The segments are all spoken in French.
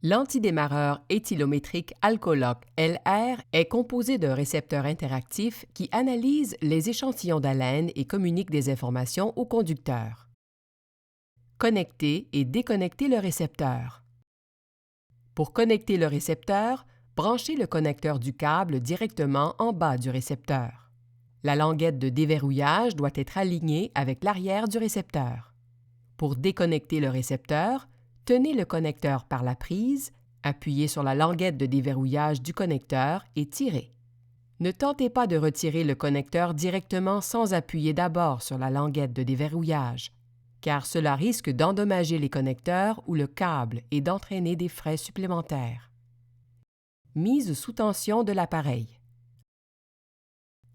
L'antidémarreur éthylométrique Alcoloc LR est composé d'un récepteur interactif qui analyse les échantillons d'haleine et communique des informations au conducteur. Connecter et déconnecter le récepteur. Pour connecter le récepteur, branchez le connecteur du câble directement en bas du récepteur. La languette de déverrouillage doit être alignée avec l'arrière du récepteur. Pour déconnecter le récepteur, tenez le connecteur par la prise, appuyez sur la languette de déverrouillage du connecteur et tirez. Ne tentez pas de retirer le connecteur directement sans appuyer d'abord sur la languette de déverrouillage, car cela risque d'endommager les connecteurs ou le câble et d'entraîner des frais supplémentaires. Mise sous tension de l'appareil.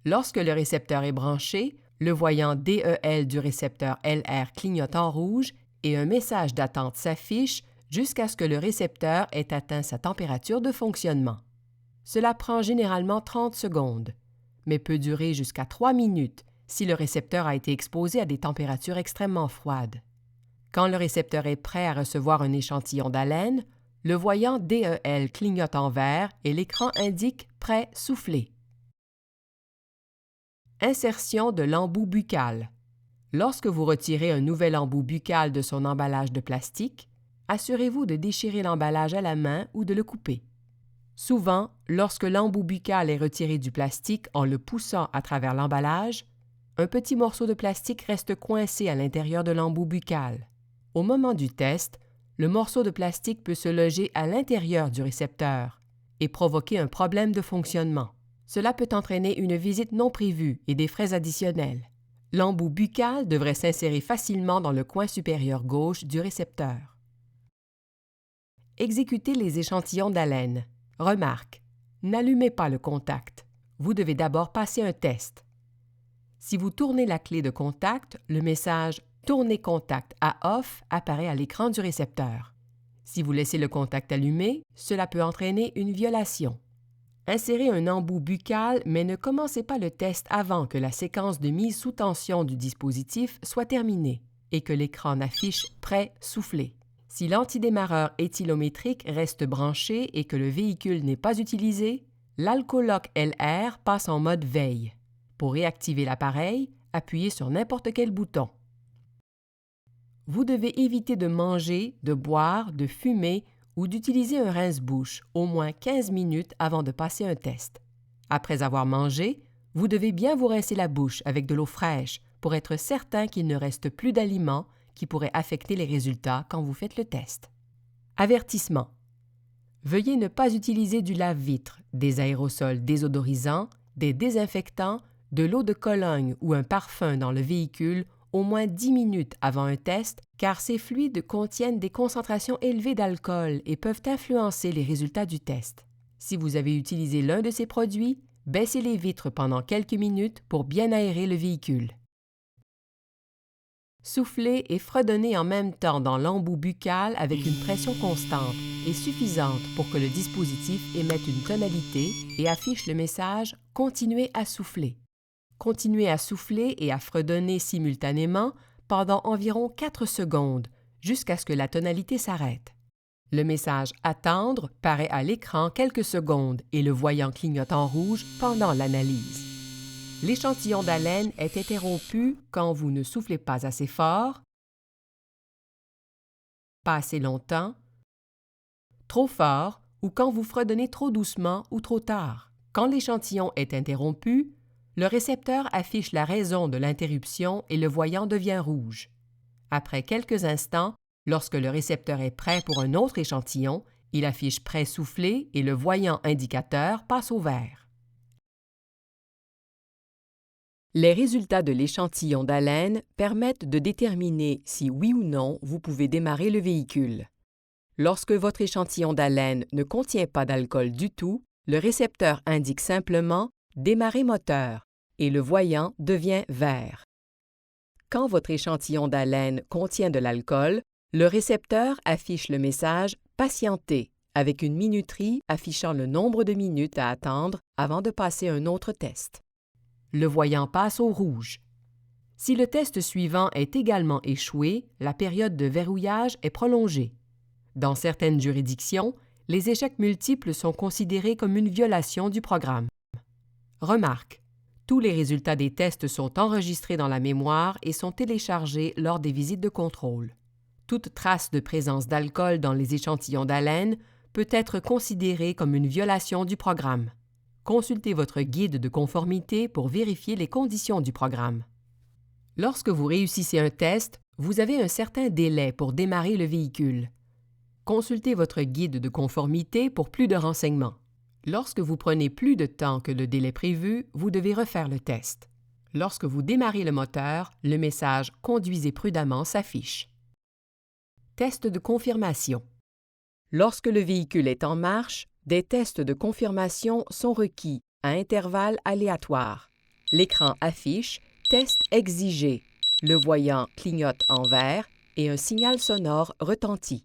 Lorsque le récepteur est branché, le voyant DEL du récepteur LR clignote en rouge et un message d'attente s'affiche jusqu'à ce que le récepteur ait atteint sa température de fonctionnement. Cela prend généralement 30 secondes, mais peut durer jusqu'à 3 minutes si le récepteur a été exposé à des températures extrêmement froides. Quand le récepteur est prêt à recevoir un échantillon d'haleine, le voyant DEL clignote en vert et l'écran indique « Prêt soufflé ». Insertion de l'embout buccal. Lorsque vous retirez un nouvel embout buccal de son emballage de plastique, assurez-vous de déchirer l'emballage à la main ou de le couper. Souvent, lorsque l'embout buccal est retiré du plastique en le poussant à travers l'emballage, un petit morceau de plastique reste coincé à l'intérieur de l'embout buccal. Au moment du test, le morceau de plastique peut se loger à l'intérieur du récepteur et provoquer un problème de fonctionnement. Cela peut entraîner une visite non prévue et des frais additionnels. L'embout buccal devrait s'insérer facilement dans le coin supérieur gauche du récepteur. Exécutez les échantillons d'haleine. Remarque: n'allumez pas le contact. Vous devez d'abord passer un test. Si vous tournez la clé de contact, le message « Tourner contact à off » apparaît à l'écran du récepteur. Si vous laissez le contact allumé, cela peut entraîner une violation. Insérez un embout buccal, mais ne commencez pas le test avant que la séquence de mise sous tension du dispositif soit terminée et que l'écran affiche « Prêt soufflé ». Si l'antidémarreur éthylométrique reste branché et que le véhicule n'est pas utilisé, l'Alcoloc LR passe en mode veille. Pour réactiver l'appareil, appuyez sur n'importe quel bouton. Vous devez éviter de manger, de boire, de fumer ou d'utiliser un rince-bouche au moins 15 minutes avant de passer un test. Après avoir mangé, vous devez bien vous rincer la bouche avec de l'eau fraîche pour être certain qu'il ne reste plus d'aliments qui pourraient affecter les résultats quand vous faites le test. Avertissement. Veuillez ne pas utiliser du lave-vitre, des aérosols désodorisants, des désinfectants, de l'eau de Cologne ou un parfum dans le véhicule au moins 10 minutes avant un test, car ces fluides contiennent des concentrations élevées d'alcool et peuvent influencer les résultats du test. Si vous avez utilisé l'un de ces produits, baissez les vitres pendant quelques minutes pour bien aérer le véhicule. Soufflez et fredonnez en même temps dans l'embout buccal avec une pression constante et suffisante pour que le dispositif émette une tonalité et affiche le message « Continuez à souffler ». Continuez à souffler et à fredonner simultanément pendant environ 4 secondes jusqu'à ce que la tonalité s'arrête. Le message « Attendre » paraît à l'écran quelques secondes et le voyant clignote en rouge pendant l'analyse. L'échantillon d'haleine est interrompu quand vous ne soufflez pas assez fort, pas assez longtemps, trop fort ou quand vous fredonnez trop doucement ou trop tard. Quand l'échantillon est interrompu, le récepteur affiche la raison de l'interruption et le voyant devient rouge. Après quelques instants, lorsque le récepteur est prêt pour un autre échantillon, il affiche « Prêt soufflé » et le voyant indicateur passe au vert. Les résultats de l'échantillon d'haleine permettent de déterminer si oui ou non vous pouvez démarrer le véhicule. Lorsque votre échantillon d'haleine ne contient pas d'alcool du tout, le récepteur indique simplement « Démarrer moteur » et le voyant devient vert. Quand votre échantillon d'haleine contient de l'alcool, le récepteur affiche le message « Patienter » avec une minuterie affichant le nombre de minutes à attendre avant de passer un autre test. Le voyant passe au rouge. Si le test suivant est également échoué, la période de verrouillage est prolongée. Dans certaines juridictions, les échecs multiples sont considérés comme une violation du programme. Remarque: tous les résultats des tests sont enregistrés dans la mémoire et sont téléchargés lors des visites de contrôle. Toute trace de présence d'alcool dans les échantillons d'haleine peut être considérée comme une violation du programme. Consultez votre guide de conformité pour vérifier les conditions du programme. Lorsque vous réussissez un test, vous avez un certain délai pour démarrer le véhicule. Consultez votre guide de conformité pour plus de renseignements. Lorsque vous prenez plus de temps que le délai prévu, vous devez refaire le test. Lorsque vous démarrez le moteur, le message « Conduisez prudemment » s'affiche. Test de confirmation. Lorsque le véhicule est en marche, des tests de confirmation sont requis à intervalles aléatoires. L'écran affiche « Test exigé », le voyant clignote en vert et un signal sonore retentit.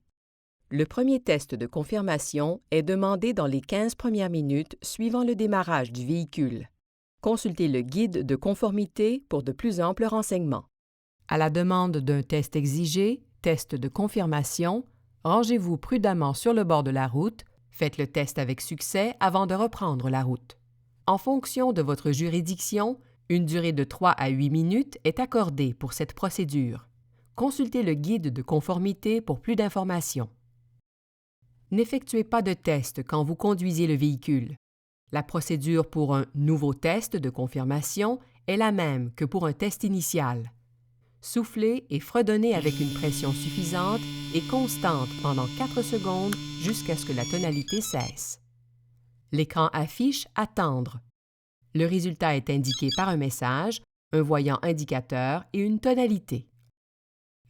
Le premier test de confirmation est demandé dans les 15 premières minutes suivant le démarrage du véhicule. Consultez le guide de conformité pour de plus amples renseignements. À la demande d'un test exigé, test de confirmation, rangez-vous prudemment sur le bord de la route, faites le test avec succès avant de reprendre la route. En fonction de votre juridiction, une durée de 3 à 8 minutes est accordée pour cette procédure. Consultez le guide de conformité pour plus d'informations. N'effectuez pas de test quand vous conduisez le véhicule. La procédure pour un nouveau test de confirmation est la même que pour un test initial. Soufflez et fredonnez avec une pression suffisante et constante pendant 4 secondes jusqu'à ce que la tonalité cesse. L'écran affiche « Attendre ». Le résultat est indiqué par un message, un voyant indicateur et une tonalité.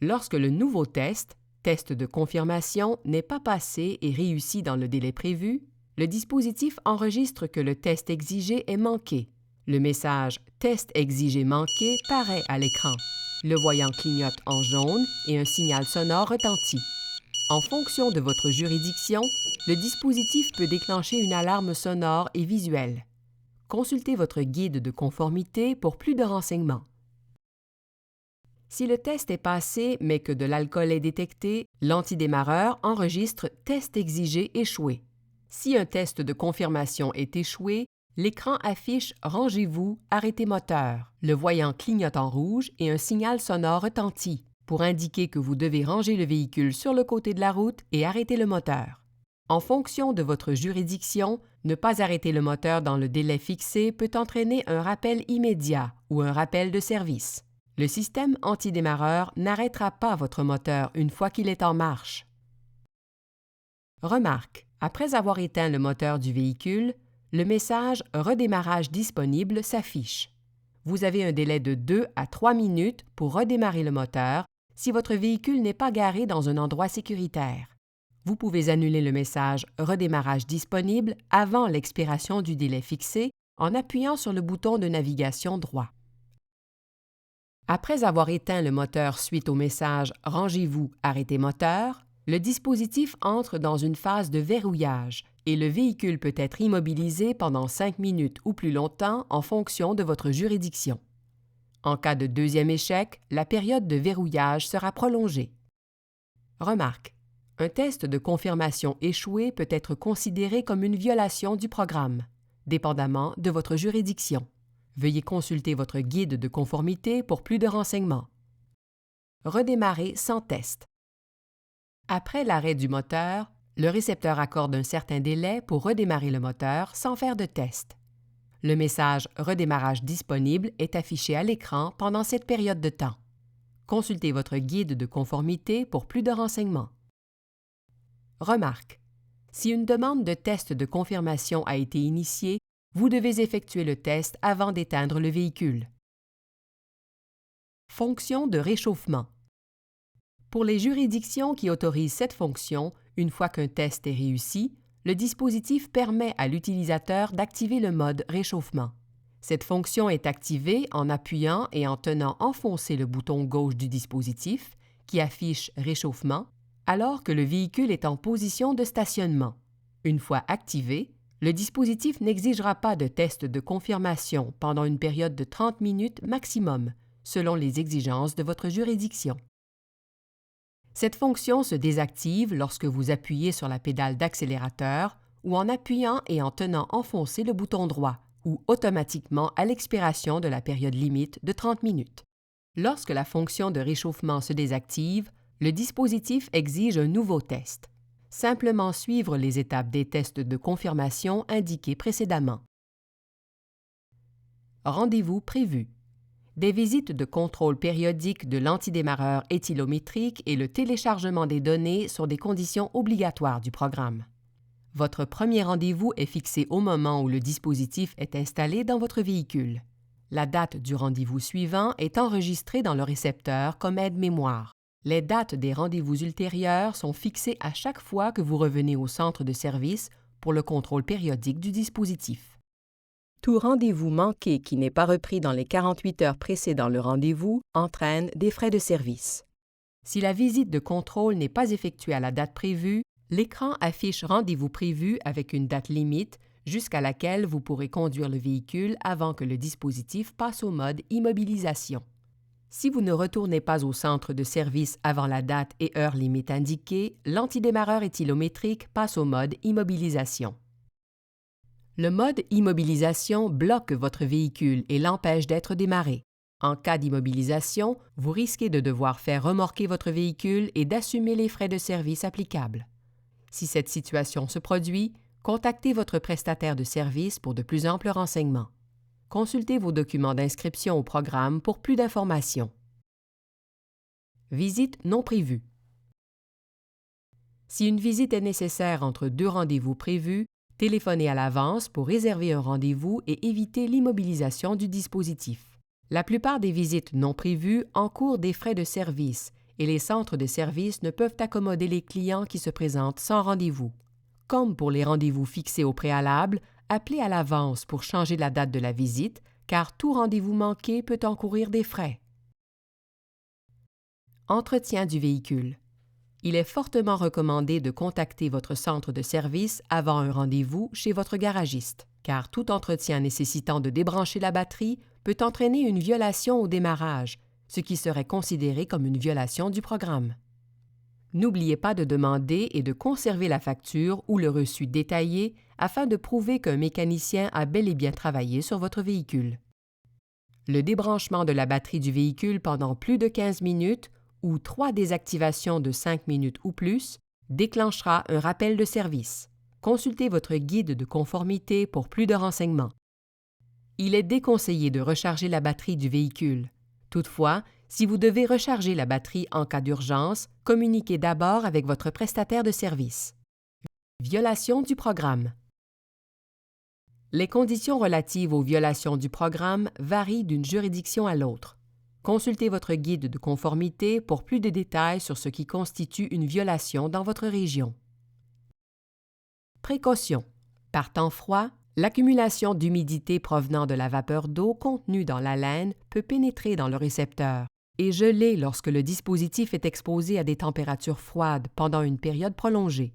Lorsque le nouveau test de confirmation n'est pas passé et réussi dans le délai prévu, le dispositif enregistre que le test exigé est manqué. Le message « Test exigé manqué » paraît à l'écran. Le voyant clignote en jaune et un signal sonore retentit. En fonction de votre juridiction, le dispositif peut déclencher une alarme sonore et visuelle. Consultez votre guide de conformité pour plus de renseignements. Si le test est passé mais que de l'alcool est détecté, l'antidémarreur enregistre « Test exigé échoué ». Si un test de confirmation est échoué, l'écran affiche « Rangez-vous, arrêtez moteur ». Le voyant clignote en rouge et un signal sonore retentit pour indiquer que vous devez ranger le véhicule sur le côté de la route et arrêter le moteur. En fonction de votre juridiction, ne pas arrêter le moteur dans le délai fixé peut entraîner un rappel immédiat ou un rappel de service. Le système antidémarreur n'arrêtera pas votre moteur une fois qu'il est en marche. Remarque: après avoir éteint le moteur du véhicule, le message « Redémarrage disponible » s'affiche. Vous avez un délai de 2 à 3 minutes pour redémarrer le moteur si votre véhicule n'est pas garé dans un endroit sécuritaire. Vous pouvez annuler le message « Redémarrage disponible » avant l'expiration du délai fixé en appuyant sur le bouton de navigation droit. Après avoir éteint le moteur suite au message « Rangez-vous, arrêtez moteur », le dispositif entre dans une phase de verrouillage et le véhicule peut être immobilisé pendant 5 minutes ou plus longtemps en fonction de votre juridiction. En cas de deuxième échec, la période de verrouillage sera prolongée. Remarque: un test de confirmation échoué peut être considéré comme une violation du programme, dépendamment de votre juridiction. Veuillez consulter votre guide de conformité pour plus de renseignements. Redémarrer sans test. Après l'arrêt du moteur, le récepteur accorde un certain délai pour redémarrer le moteur sans faire de test. Le message « Redémarrage disponible » est affiché à l'écran pendant cette période de temps. Consultez votre guide de conformité pour plus de renseignements. Remarque: si une demande de test de confirmation a été initiée, vous devez effectuer le test avant d'éteindre le véhicule. Fonction de réchauffement. Pour les juridictions qui autorisent cette fonction, une fois qu'un test est réussi, le dispositif permet à l'utilisateur d'activer le mode réchauffement. Cette fonction est activée en appuyant et en tenant enfoncé le bouton gauche du dispositif, qui affiche « Réchauffement », alors que le véhicule est en position de stationnement. Une fois activé, le dispositif n'exigera pas de test de confirmation pendant une période de 30 minutes maximum, selon les exigences de votre juridiction. Cette fonction se désactive lorsque vous appuyez sur la pédale d'accélérateur ou en appuyant et en tenant enfoncé le bouton droit, ou automatiquement à l'expiration de la période limite de 30 minutes. Lorsque la fonction de réchauffement se désactive, le dispositif exige un nouveau test. Simplement suivre les étapes des tests de confirmation indiquées précédemment. Rendez-vous prévu. Des visites de contrôle périodique de l'antidémarreur éthylométrique et le téléchargement des données sont des conditions obligatoires du programme. Votre premier rendez-vous est fixé au moment où le dispositif est installé dans votre véhicule. La date du rendez-vous suivant est enregistrée dans le récepteur comme aide-mémoire. Les dates des rendez-vous ultérieurs sont fixées à chaque fois que vous revenez au centre de service pour le contrôle périodique du dispositif. Tout rendez-vous manqué qui n'est pas repris dans les 48 heures précédant le rendez-vous entraîne des frais de service. Si la visite de contrôle n'est pas effectuée à la date prévue, l'écran affiche rendez-vous prévu avec une date limite jusqu'à laquelle vous pourrez conduire le véhicule avant que le dispositif passe au mode immobilisation. Si vous ne retournez pas au centre de service avant la date et heure limite indiquée, l'antidémarreur éthylométrique passe au mode immobilisation. Le mode immobilisation bloque votre véhicule et l'empêche d'être démarré. En cas d'immobilisation, vous risquez de devoir faire remorquer votre véhicule et d'assumer les frais de service applicables. Si cette situation se produit, contactez votre prestataire de service pour de plus amples renseignements. Consultez vos documents d'inscription au programme pour plus d'informations. Visite non prévue. Si une visite est nécessaire entre deux rendez-vous prévus, téléphonez à l'avance pour réserver un rendez-vous et éviter l'immobilisation du dispositif. La plupart des visites non prévues encourent des frais de service et les centres de service ne peuvent accommoder les clients qui se présentent sans rendez-vous. Comme pour les rendez-vous fixés au préalable, appelez à l'avance pour changer la date de la visite, car tout rendez-vous manqué peut encourir des frais. Entretien du véhicule. Il est fortement recommandé de contacter votre centre de service avant un rendez-vous chez votre garagiste, car tout entretien nécessitant de débrancher la batterie peut entraîner une violation au démarrage, ce qui serait considéré comme une violation du programme. N'oubliez pas de demander et de conserver la facture ou le reçu détaillé afin de prouver qu'un mécanicien a bel et bien travaillé sur votre véhicule. Le débranchement de la batterie du véhicule pendant plus de 15 minutes ou 3 désactivations de 5 minutes ou plus déclenchera un rappel de service. Consultez votre guide de conformité pour plus de renseignements. Il est déconseillé de recharger la batterie du véhicule. Toutefois, si vous devez recharger la batterie en cas d'urgence, communiquez d'abord avec votre prestataire de service. Violation du programme. Les conditions relatives aux violations du programme varient d'une juridiction à l'autre. Consultez votre guide de conformité pour plus de détails sur ce qui constitue une violation dans votre région. Précaution. Par temps froid, l'accumulation d'humidité provenant de la vapeur d'eau contenue dans la laine peut pénétrer dans le récepteur et geler lorsque le dispositif est exposé à des températures froides pendant une période prolongée.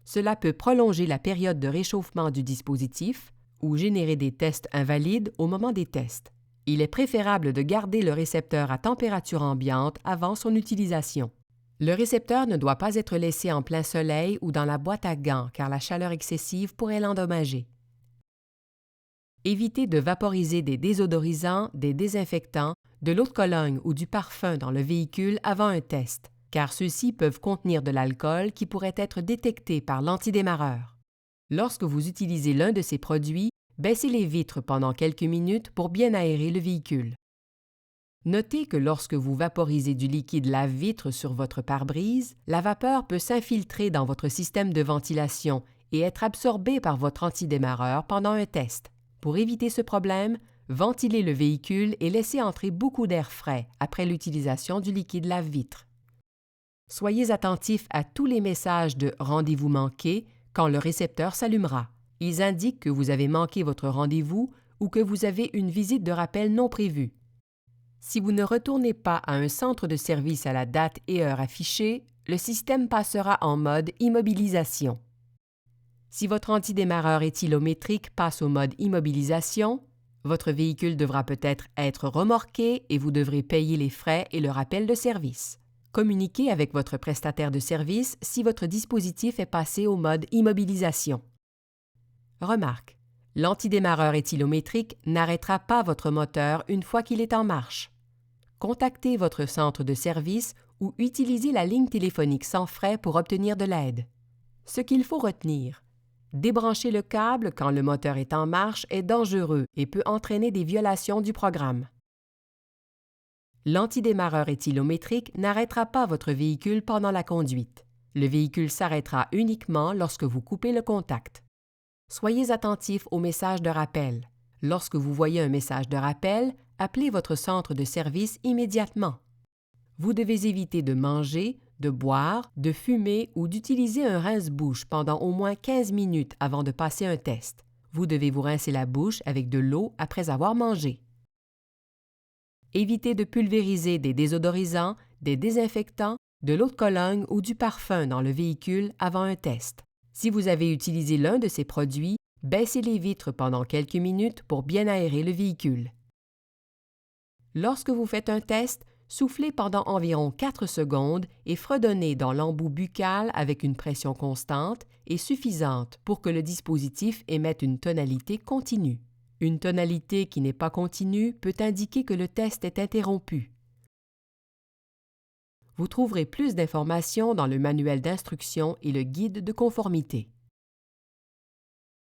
Cela peut prolonger la période de réchauffement du dispositif ou générer des tests invalides au moment des tests. Il est préférable de garder le récepteur à température ambiante avant son utilisation. Le récepteur ne doit pas être laissé en plein soleil ou dans la boîte à gants car la chaleur excessive pourrait l'endommager. Évitez de vaporiser des désodorisants, des désinfectants, de l'eau de Cologne ou du parfum dans le véhicule avant un test, car ceux-ci peuvent contenir de l'alcool qui pourrait être détecté par l'antidémarreur. Lorsque vous utilisez l'un de ces produits, baissez les vitres pendant quelques minutes pour bien aérer le véhicule. Notez que lorsque vous vaporisez du liquide lave-vitre sur votre pare-brise, la vapeur peut s'infiltrer dans votre système de ventilation et être absorbée par votre antidémarreur pendant un test. Pour éviter ce problème, ventilez le véhicule et laissez entrer beaucoup d'air frais après l'utilisation du liquide lave-vitre. Soyez attentifs à tous les messages de « rendez-vous manqué » quand le récepteur s'allumera. Ils indiquent que vous avez manqué votre rendez-vous ou que vous avez une visite de rappel non prévue. Si vous ne retournez pas à un centre de service à la date et heure affichée, le système passera en mode immobilisation. Si votre antidémarreur éthylométrique passe au mode immobilisation, votre véhicule devra peut-être être remorqué et vous devrez payer les frais et le rappel de service. Communiquez avec votre prestataire de service si votre dispositif est passé au mode immobilisation. Remarque: l'antidémarreur éthylométrique n'arrêtera pas votre moteur une fois qu'il est en marche. Contactez votre centre de service ou utilisez la ligne téléphonique sans frais pour obtenir de l'aide. Ce qu'il faut retenir: débrancher le câble quand le moteur est en marche est dangereux et peut entraîner des violations du programme. L'antidémarreur éthylométrique n'arrêtera pas votre véhicule pendant la conduite. Le véhicule s'arrêtera uniquement lorsque vous coupez le contact. Soyez attentif aux messages de rappel. Lorsque vous voyez un message de rappel, appelez votre centre de service immédiatement. Vous devez éviter de manger, de boire, de fumer ou d'utiliser un rince-bouche pendant au moins 15 minutes avant de passer un test. Vous devez vous rincer la bouche avec de l'eau après avoir mangé. Évitez de pulvériser des désodorisants, des désinfectants, de l'eau de Cologne ou du parfum dans le véhicule avant un test. Si vous avez utilisé l'un de ces produits, baissez les vitres pendant quelques minutes pour bien aérer le véhicule. Lorsque vous faites un test, soufflez pendant environ 4 secondes et fredonnez dans l'embout buccal avec une pression constante et suffisante pour que le dispositif émette une tonalité continue. Une tonalité qui n'est pas continue peut indiquer que le test est interrompu. Vous trouverez plus d'informations dans le manuel d'instruction et le guide de conformité.